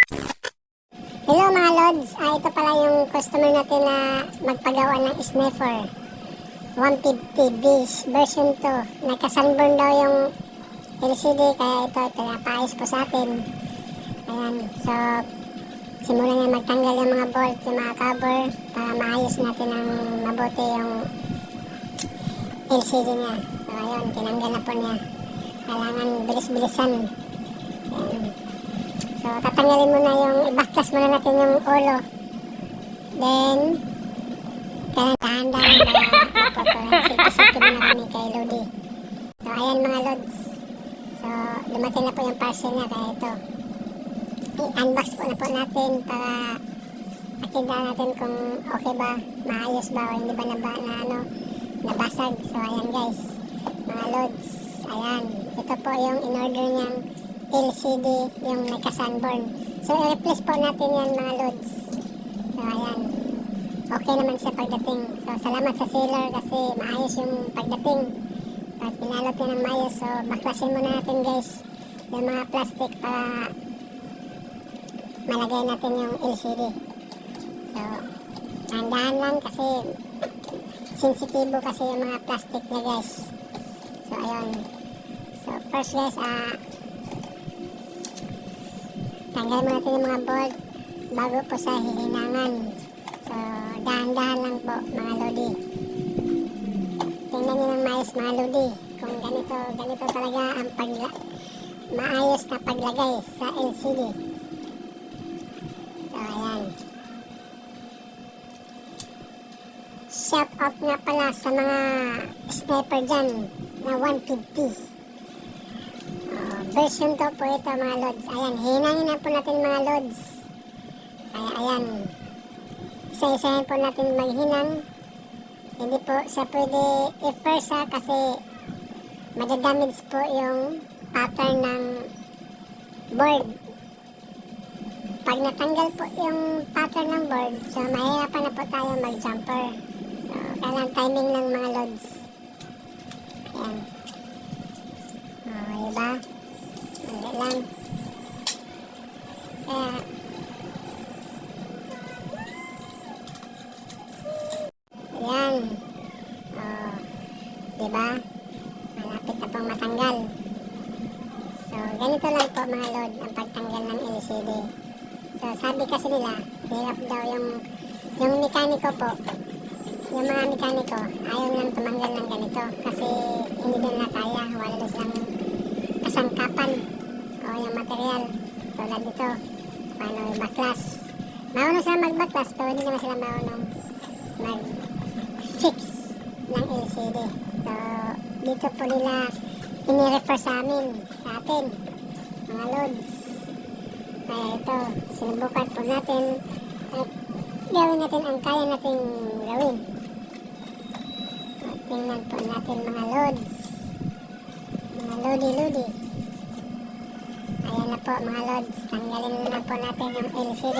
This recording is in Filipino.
Hello mga Lods, ito pala yung customer natin na magpagawa ng sniffer 150 base version 2. Nagka-sunburn daw yung LCD kaya ito pinapaayos po sa atin. Ayan, so simulan niya magtanggal yung mga bolt, yung mga cover para maayos natin ng mabuti yung LCD niya. So ayun, tinanggal na po niya. Kailangan bilis-bilisan. Ayan. So, tatanggalin muna yung, i-backclass muna natin yung ulo. Then, kailangan dahan-dahan na maputo. Safety muna kami kay Lodi. So, ayan mga Lods. So, dumating na po yung parcel niya. Kaya ito, i-unbox po na po natin para makita natin kung okay ba, maayos ba, o hindi ba nabasag. So, ayan guys, mga Lods. Ayan, ito po yung in-order niyang LCD, yung nagka-sunburn. So, i-replace po natin yan mga Lods. So, ayan. Okay naman siya pagdating. So, salamat sa seller kasi maayos yung pagdating. At pinalot niya ng maayos. So, baklasin muna natin guys yung mga plastic para malagay natin yung LCD. So, dahan-dahan lang kasi sensitibo kasi yung mga plastic niya guys. So, ayun. So, first guys, tanggal mo natin yung mga bolt bago po sa hihinangan. So, dahan-dahan lang po mga Lodi. Tingnan nyo ng maayos mga Lodi. Kung ganito talaga ang maayos na paglagay sa LCD. So, ayan. Shout out nga pala sa mga sniper dyan na 150. Version 2 po ito mga Lods. Ayan, hinangin na po natin mga Lods. Kaya ayan, isa-isahin po natin maghinang. Hindi po siya pwede i-first kasi madadamage po yung pattern ng board. Pag natanggal po yung pattern ng board, so mahirapan na po tayo mag-jumper. So, kailangan timing lang mga Lods. Ayan. Diba? Hindi lang. Kaya, ayan. Diba? Malapit na pong matanggal. So, ganito lang po mga Lord ang pagtanggal ng LCD. So, sabi kasi nila, hirap daw yung mekaniko po. Yung mga mekaniko, ayaw lang tumanggal ng ganito kasi hindi doon na kaya. Wala doon silang kasangkapan o yung material tulad dito paano i-backclass. Maunong sila mag-backclass pero hindi naman sila maunong mag-fix ng LCD. So dito po nila ini-refer sa amin, sa atin mga Lods. Kaya ito, sinubukan po natin at gawin natin ang kaya nating gawin. At tingnan po natin mga Lods, mga Lodi. Ayan na po mga Lods, tanggalin na po natin yung LCD.